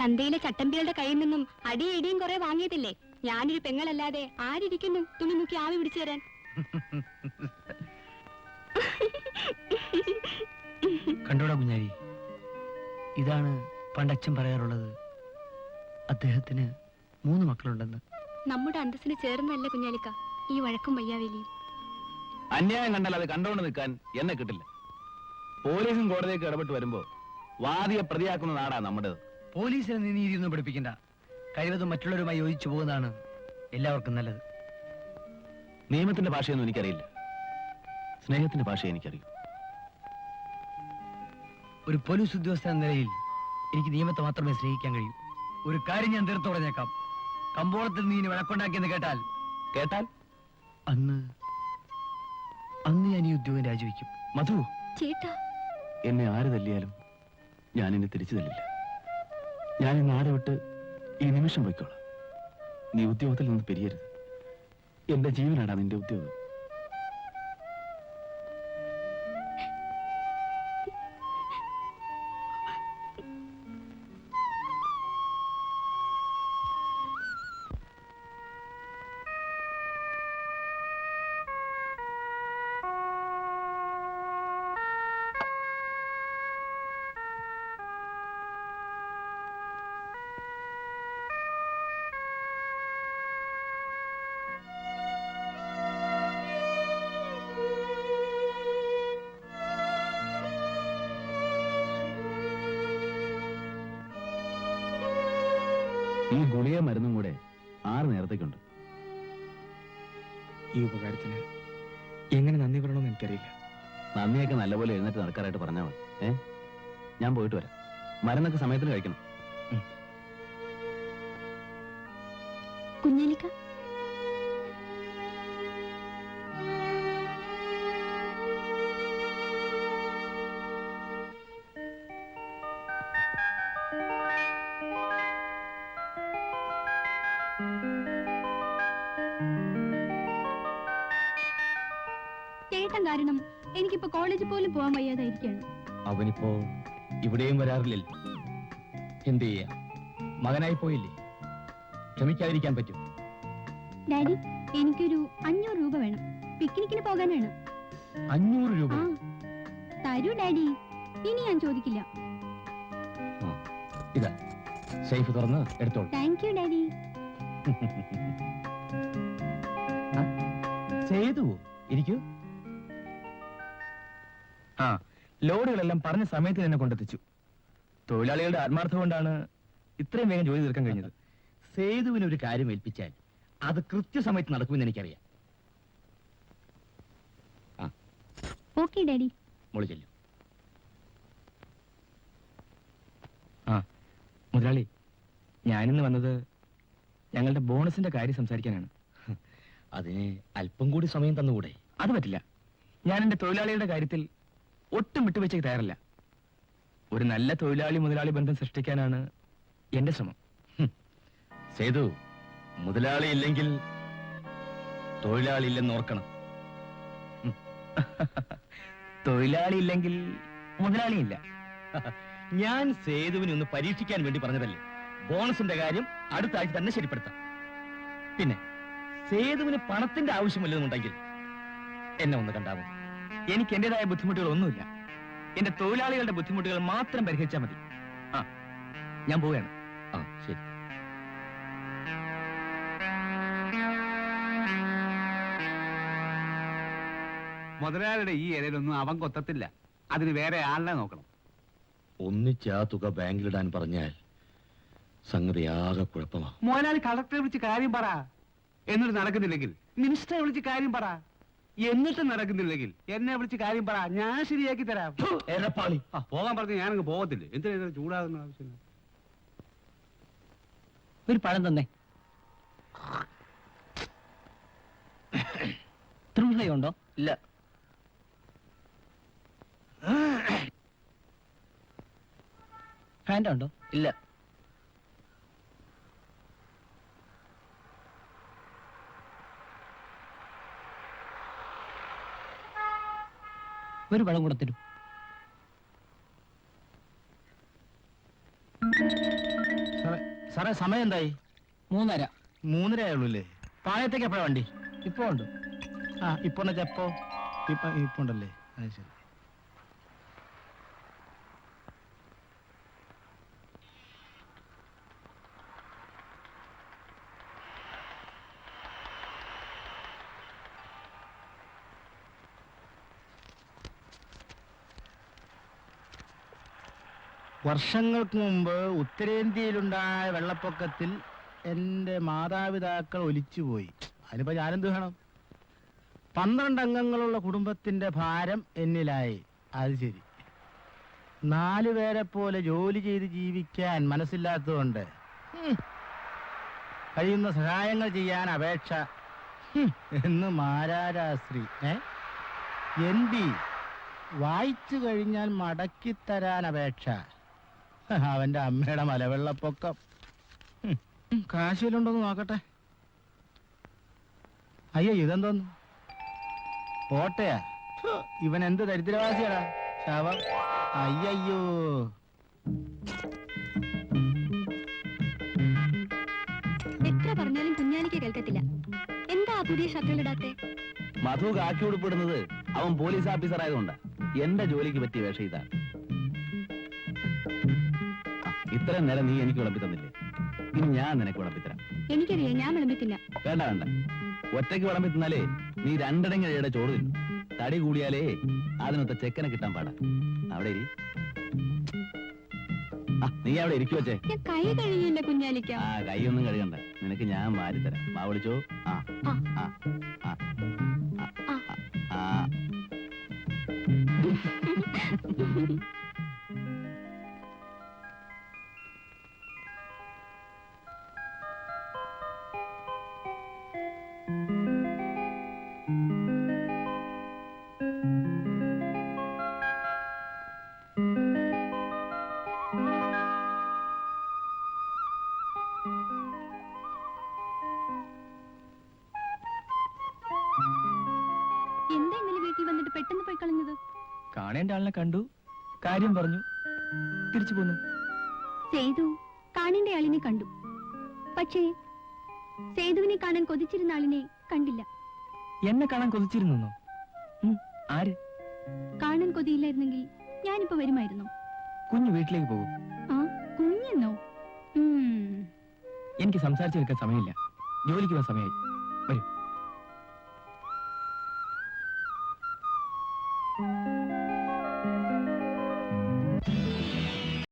ചന്തയിലെ ചട്ടമ്പികളുടെ കയ്യിൽ നിന്നും അടിയും ഇടിയും കുറെ വാങ്ങിയിട്ടില്ലേ? ഞാനൊരു പെങ്ങളല്ലാതെ ആരിയ്ക്കുന്നു തുണി മുക്കി ആവി പിടിച്ചു തരാൻ? കണ്ടോടാ കുഞ്ഞാരി, ഇതാണ് പണ്ടച്ഛൻ പറയാറുള്ളത്, അദ്ദേഹത്തിന് 3 മക്കളുണ്ടെന്ന്. നമ്മുടെ അന്തസ്സിന് ചേർന്നല്ല കുഞ്ഞാലിക്ക ഈ വഴക്കും വയ്യാവേലിയും. അന്യായം കണ്ടാൽ അത് കണ്ടോണ്ട് നിൽക്കാൻ എന്നെ കിട്ടില്ല. പോലീസും കോടതിയൊക്കെ ഇടപെട്ട് വരുമ്പോ വാദിയെ പ്രതിയാക്കുന്ന നാടാ നമ്മുടേത്. പോലീസിനെ നീതിയൊന്നും പഠിപ്പിക്കണ്ട. കഴിവതും മറ്റുള്ളവരുമായി യോജിച്ചു പോകുന്നതാണ് എല്ലാവർക്കും നല്ലത്. നിയമത്തിന്റെ ഭാഷയൊന്നും എനിക്കറിയില്ല, സ്നേഹത്തിന്റെ ഭാഷ എനിക്കറിയും. ഒരു പോലീസ് ഉദ്യോഗസ്ഥൻ എന്ന നിലയിൽ എനിക്ക് നിയമത്തെ മാത്രമേ സ്നേഹിക്കാൻ കഴിയൂ. ഒരു കാര്യം ഞാൻ തീർത്തു പറഞ്ഞേക്കാം, കമ്പോളത്തിൽ നീ വഴക്കുണ്ടാക്കിയെന്ന് കേട്ടാൽ അന്ന് ഞാൻ ഈ ഉദ്യോഗം രാജിവെക്കും. മധു, ചേട്ടാ, എന്നെ ആര് തല്ലിയാലും ഞാൻ എന്നെ തിരിച്ചു തല്ലില്ല. ഞാൻ ഈ നാട് വിട്ട് ഈ നിമിഷം പോയിക്കോളാം. നീ ഉദ്യോഗത്തിൽ നിന്ന് പിരിയരുത്. എന്റെ ജീവനാടാ നിന്റെ ഉദ്യോഗം. ഈ ഗുളിക മരുന്നും കൂടെ 6 നേരത്തേക്കുണ്ട്. ഈ ഉപകാരത്തിന് എങ്ങനെ നന്ദി പറയണമെന്ന് എനിക്കറിയില്ല. നന്ദിയൊക്കെ നല്ലപോലെ എഴുന്നേറ്റ് നടക്കാറായിട്ട് പറഞ്ഞാൽ മതി. ഞാൻ പോയിട്ട് വരാം. മരുന്നൊക്കെ സമയത്തിന് കഴിക്കണം. കുഞ്ഞാലിക്ക, ചേട്ടൻ കാരണം എനിക്കിപ്പോ കോളേജിൽ പോലും പോകാൻ വയ്യാതായിരിക്കാണ്. അവനിപ്പോ ഇവിടെയും വരാറില്ലല്ലോ. എന്ത് ചെയ്യാ, മകനായി പോയില്ലേ, ക്ഷമിക്കാതിരിക്കാൻ പറ്റും. ഡാഡി, എനിക്കൊരു 500 രൂപ വേണം, പിക്നിക്കിന് പോകാനാണ്. 500 രൂപ? തരൂ ഡാഡി, ഇനി ഞാൻ ചോദിക്കില്ല. ഇതാ, സേഫ് തുറന്ന് എടുത്തോളൂ. Thank you daddy. ചെയ്തു ഇരിക്കൂ. ലോഡുകളെല്ലാം പറഞ്ഞ സമയത്ത് തന്നെ കൊണ്ടെത്തിച്ചു. തൊഴിലാളികളുടെ ആത്മാർത്ഥം കൊണ്ടാണ് ഇത്രയും വേഗം ജോലി തീർക്കാൻ കഴിഞ്ഞത്. സേതുവിന് ഒരു കാര്യം ഏൽപ്പിച്ചാൽ അത് കൃത്യസമയത്ത് നടക്കുമെന്ന് എനിക്കറിയാം. Okay daddy. മോളി ചെല്ലും. മുതലാളി, ഞാനിന്ന് വന്നത് ഞങ്ങളുടെ ബോണസിന്റെ കാര്യം സംസാരിക്കാനാണ്. അതിന് അല്പം കൂടി സമയം തന്നുകൂടെ? അത് പറ്റില്ല. ഞാൻ എന്റെ തൊഴിലാളികളുടെ കാര്യത്തിൽ ഒട്ടും വിട്ടുവെച്ചേക്ക് തയ്യാറല്ല. ഒരു നല്ല തൊഴിലാളി മുതലാളി ബന്ധം സൃഷ്ടിക്കാനാണ് എന്റെ ശ്രമം. സേതു, മുതലാളി ഇല്ലെങ്കിൽ തൊഴിലാളി ഇല്ലെന്ന് ഓർക്കണം. തൊഴിലാളി ഇല്ലെങ്കിൽ മുതലാളിയില്ല. ഞാൻ സേതുവിനെ ഒന്ന് പരീക്ഷിക്കാൻ വേണ്ടി പറഞ്ഞതല്ലേ. ബോണസിന്റെ കാര്യം അടുത്ത ആഴ്ച തന്നെ ശരിപ്പെടുത്താം. പിന്നെ സേതുവിന് പണത്തിന്റെ ആവശ്യമില്ലെന്നുണ്ടെങ്കിൽ എന്നെ ഒന്ന് കണ്ടാമോ? എനിക്ക് എന്റേതായ ബുദ്ധിമുട്ടുകളൊന്നുമില്ല. എന്റെ തൊഴിലാളികളുടെ ബുദ്ധിമുട്ടുകൾ മാത്രം പരിഹരിച്ചാൽ മതി. ഞാൻ പോവുകയാണ്. ശരി. മുതലാളിയുടെ ഈ ഇലയിലൊന്നും അവൻ കൊത്തത്തില്ല. അതിന് വേറെ ആളിനെ നോക്കണം. ഒന്നിച്ച് ആ തുക ബാങ്കിലിടാൻ പറഞ്ഞാൽ സംഗതി ആകെ കുഴപ്പമാണ്. മുതലാളി കളക്ടറെ വിളിച്ച് കാര്യം പറ. എന്നിട്ട് നടക്കുന്നില്ലെങ്കിൽ മിനിസ്റ്ററെ വിളിച്ച് കാര്യം പറ. എന്നിട്ട് നടക്കുന്നില്ലെങ്കിൽ എന്നെ വിളിച്ച് കാര്യം പറ, ഞാൻ ശരിയാക്കി തരാം. പോകാൻ പറഞ്ഞ് ഞാനങ്ങ് പോകത്തില്ലേ. എന്തിനാ ചൂടാകുന്ന ആവശ്യം? ഒരു പഴം തന്നെ. ഉണ്ടോ? ഇല്ല. ഫാൻറ്റ ഉണ്ടോ? ഇല്ല. ഒരു പഴം കൂടെ തരൂ. സാറേ സമയം എന്തായി? 3:30. 3:30 ആയുള്ളൂ അല്ലേ? പാളയത്തേക്ക് എപ്പോഴാ വണ്ടി? ഇപ്പൊ ഉണ്ട്. ആ ഇപ്പൊ എപ്പോ? ഇപ്പൊ ഉണ്ടല്ലേ? അത് ശരി. വർഷങ്ങൾക്ക് മുമ്പ് ഉത്തരേന്ത്യയിലുണ്ടായ വെള്ളപ്പൊക്കത്തിൽ എൻ്റെ മാതാപിതാക്കൾ ഒലിച്ചുപോയി. അതിനിപ്പോ ഞാനെന്ത് വേണം? 12 അംഗങ്ങളുള്ള കുടുംബത്തിന്റെ ഭാരം എന്നിലായി. അത് ശരി. 4 പേരെ പോലെ ജോലി ചെയ്ത് ജീവിക്കാൻ മനസ്സില്ലാത്തതുകൊണ്ട് കഴിയുന്ന സഹായങ്ങൾ ചെയ്യാൻ അപേക്ഷ എന്ന് മാരാരാശ്രീ ND വായിച്ചു കഴിഞ്ഞാൽ മടക്കിത്തരാൻ അപേക്ഷ. അവന്റെ അമ്മയുടെ മലവെള്ളപ്പൊക്കം. കാശിലുണ്ടോന്ന് നോക്കട്ടെ. അയ്യോ ഇതെന്തോന്നു? ഓട്ടയാ. ഇവൻ എന്ത് ദരിദ്രവാസിയാടാ ശവം. അയ്യോ എത്ര പറഞ്ഞാലും കുഞ്ഞാലിക്ക് കേൾക്കത്തില്ല. എന്താ പുതിയ ഷർട്ടുകളിടാത്തെ? മധു കാക്കി ഉടുപ്പിടുന്നത് അവൻ പോലീസ് ഓഫീസർ ആയതുകൊണ്ടാ. എന്റെ ജോലിക്ക് പറ്റിയ വേഷം ഇതാണ്. ഇത്രയും നേരം നീ എനിക്ക് വിളമ്പി തന്നില്ലേ? ഇനി ഞാൻ നിനക്ക് വിളമ്പിത്തരാം. എനിക്കറിയാം, ഞാൻ വിളമ്പത്തില്ല. വേണ്ട വേണ്ട, ഒറ്റയ്ക്ക് വിളമ്പി തിന്നാലേ നീ 2 ഇടങ്ങഴയുടെ ചോറ് തിന്നു. തടി കൂടിയാലേ അതിനൊത്ത ചെക്കനെ കിട്ടാൻ പാടാ. അവിടെ ഇരി. നീ അവിടെ ഇരിക്കു വച്ചേ. ഞാൻ കൈ കഴുകിയില്ല കുഞ്ഞാലിക്ക. ആ കൈയൊന്നും കഴുകണ്ട, നിനക്ക് ഞാൻ മാറിത്തരാം. മാ വിളിച്ചോ. ആ ആ ആ ആ ആ. എന്താ ഇന്നലെ വീട്ടിൽ വന്നിട്ട് പെട്ടെന്ന് പോയി കളഞ്ഞത്? കാണേണ്ട ആളിനെ കണ്ടു, കാര്യം പറഞ്ഞു, തിരിച്ചു പോന്നു. സേതു കാണേണ്ട ആളിനെ കണ്ടു, പക്ഷേ സേതുവിനെ കാണാൻ കൊതിച്ചിരുന്ന ആളിനെ കണ്ടില്ല. എന്നെ കാണാൻ കൊതിച്ചിരുന്നോ? ആര്? കാണാൻ കൊതിയില്ലായിരുന്നെങ്കിൽ ഞാനിപ്പോ വരുമായിരുന്നു. കുഞ്ഞു വീട്ടിലേക്ക് പോകും. ആ കുഞ്ഞെന്നോ? എനിക്ക് സംസാരിച്ചു നിൽക്കാൻ സമയമില്ല, ജോലിക്ക് പോകാൻ സമയമായി. വരൂ.